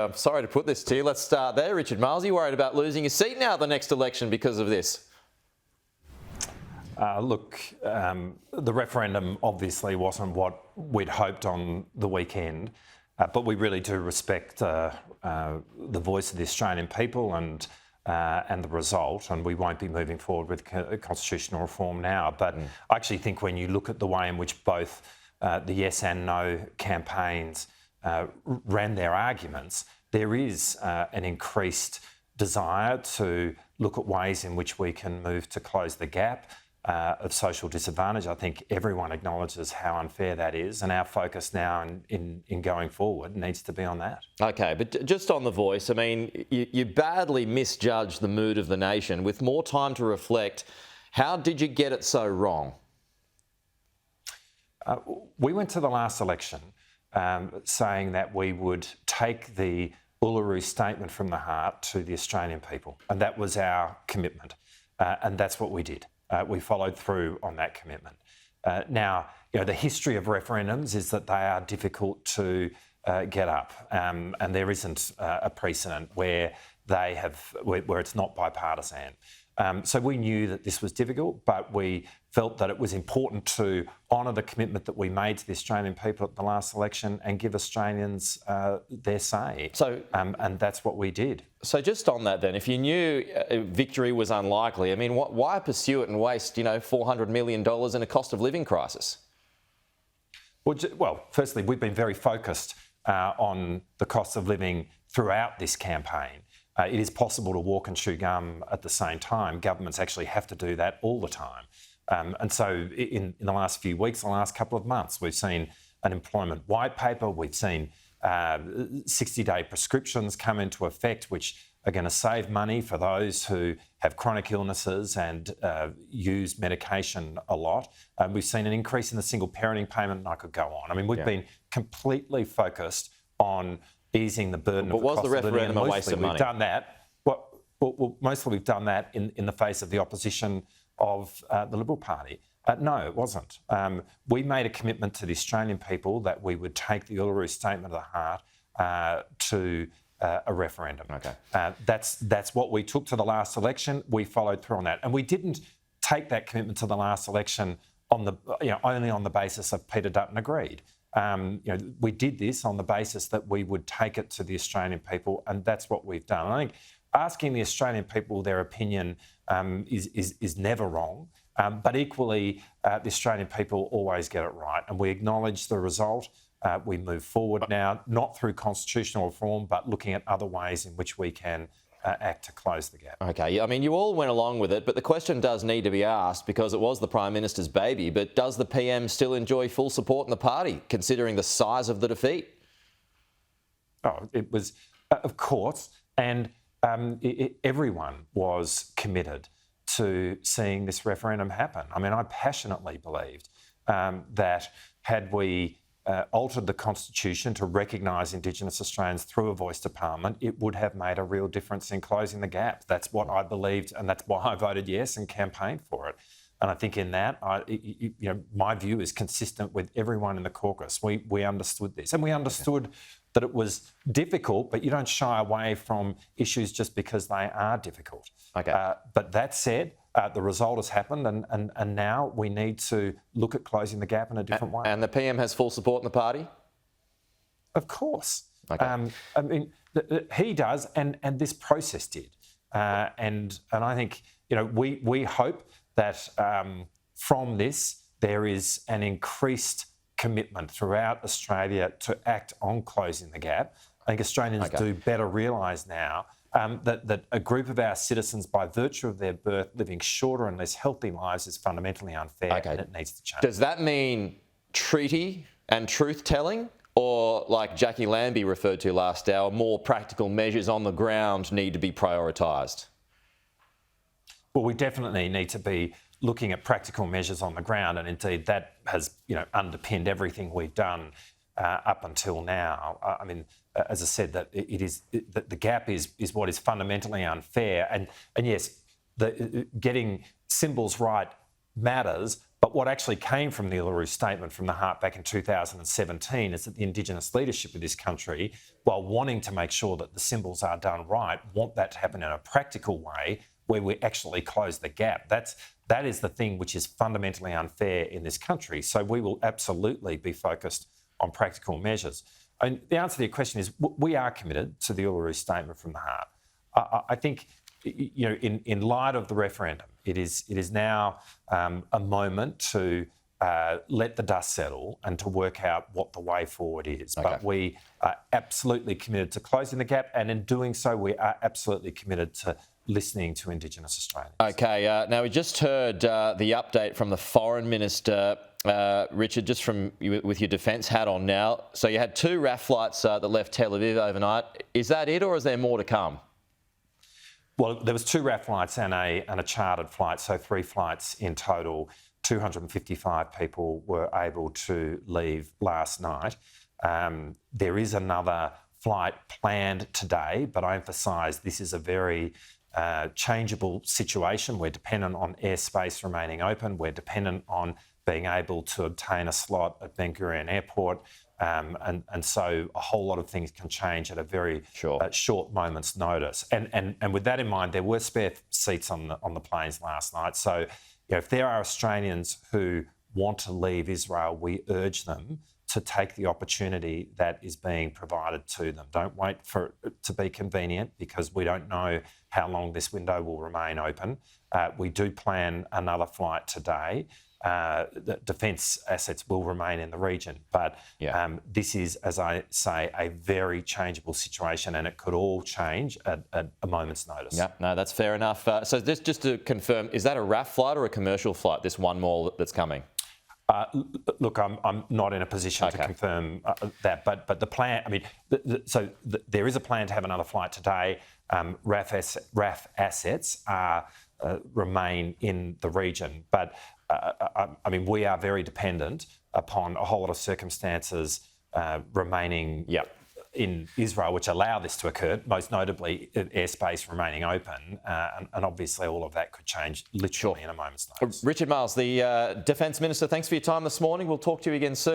I'm sorry to put this to you. Let's start there. Richard Marles, are you worried about losing your seat now at the next election because of this? The referendum obviously wasn't what we'd hoped on the weekend, but we really do respect the voice of the Australian people and the result, and we won't be moving forward with constitutional reform now. But I actually think when you look at the way in which both the yes and no campaigns ran their arguments, there is an increased desire to look at ways in which we can move to close the gap of social disadvantage. I think everyone acknowledges how unfair that is, and our focus now in going forward needs to be on that. Okay, but just on the voice, I mean, you badly misjudged the mood of the nation. With more time to reflect, how did you get it so wrong? We went to the last election saying that we would take the Uluru Statement from the Heart to the Australian people, and that was our commitment, and that's what we did. We followed through on that commitment. Now, the history of referendums is that they are difficult to get up, and there isn't a precedent where where it's not bipartisan. So we knew that this was difficult, but we felt that it was important to honour the commitment that we made to the Australian people at the last election and give Australians their say. And that's what we did. So just on that then, if you knew victory was unlikely, I mean, why pursue it and waste, $400 million in a cost of living crisis? Well, firstly, we've been very focused on the cost of living throughout this campaign. It is possible to walk and chew gum at the same time. Governments actually have to do that all the time. And so in the last few weeks, the last couple of months, we've seen an employment white paper, we've seen 60-day prescriptions come into effect, which are going to save money for those who have chronic illnesses and use medication a lot. We've seen an increase in the single parenting payment, and I could go on. I mean, we've been completely focused on easing the burden of the cost of living. But was the referendum a waste of money? We've done that. Mostly we've done that in the face of the opposition of the Liberal Party. No, it wasn't. We made a commitment to the Australian people that we would take the Uluru Statement of the Heart to a referendum. Okay. That's what we took to the last election. We followed through on that, and we didn't take that commitment to the last election only on the basis of Peter Dutton agreed. We did this on the basis that we would take it to the Australian people, and that's what we've done. I think asking the Australian people their opinion is never wrong, but equally the Australian people always get it right, and we acknowledge the result. We move forward now, not through constitutional reform, but looking at other ways in which we can act to close the gap. Okay, I mean, you all went along with it, but the question does need to be asked because it was the Prime Minister's baby, but does the PM still enjoy full support in the party, considering the size of the defeat? Oh, it was, of course, and everyone was committed to seeing this referendum happen. I mean, I passionately believed that had we altered the Constitution to recognise Indigenous Australians through a voice to Parliament, it would have made a real difference in closing the gap. That's what I believed, and that's why I voted yes and campaigned for it. And I think in that, my view is consistent with everyone in the caucus. We understood this, and we understood that it was difficult, but you don't shy away from issues just because they are difficult. Okay. But that said, the result has happened, and now we need to look at closing the gap in a different way. And the PM has full support in the party? Of course. Okay. I mean, he does, and this process did. And I think, we hope that from this there is an increased commitment throughout Australia to act on closing the gap. I think Australians do better realise now that a group of our citizens, by virtue of their birth, living shorter and less healthy lives is fundamentally unfair, and it needs to change. Does that mean treaty and truth-telling, or, like Jackie Lambie referred to last hour, more practical measures on the ground need to be prioritised? Well, we definitely need to be looking at practical measures on the ground, and indeed that has underpinned everything we've done up until now. I mean, as I said, that the gap is what is fundamentally unfair, and yes, getting symbols right matters, But what actually came from the Uluru Statement from the Heart back in 2017 is that the Indigenous leadership of this country, while wanting to make sure that the symbols are done right, want that to happen in a practical way where we actually close the gap. That is the thing which is fundamentally unfair in this country. So we will absolutely be focused on practical measures. And the answer to your question is we are committed to the Uluru Statement from the Heart. I think, in light of the referendum, it is now a moment to let the dust settle and to work out what the way forward is. Okay. But we are absolutely committed to closing the gap, and in doing so, we are absolutely committed to listening to Indigenous Australians. Okay, now we just heard the update from the Foreign Minister, Richard, just from with your defence hat on now. So you had 2 RAF flights that left Tel Aviv overnight. Is that it, or is there more to come? Well, there was 2 RAF flights and a chartered flight, so 3 flights in total. 255 people were able to leave last night. There is another flight planned today, but I emphasise this is a very changeable situation. We're dependent on airspace remaining open. We're dependent on being able to obtain a slot at Ben Gurion Airport. And so a whole lot of things can change at a very short moment's notice. And with that in mind, there were spare seats on the planes last night. So if there are Australians who want to leave Israel, we urge them to take the opportunity that is being provided to them. Don't wait for it to be convenient, because we don't know how long this window will remain open. We do plan another flight today. The defence assets will remain in the region, but this is, as I say, a very changeable situation, and it could all change at a moment's notice. Yeah, no, that's fair enough. So just to confirm, is that a RAF flight or a commercial flight, this one more that's coming? Look, I'm not in a position to confirm that, but the plan, I mean, there is a plan to have another flight today. RAF assets remain in the region, but I mean, we are very dependent upon a whole lot of circumstances remaining in Israel which allow this to occur, most notably airspace remaining open, and obviously all of that could change literally in a moment's notice. Richard Marles, the Defence Minister, thanks for your time this morning. We'll talk to you again soon.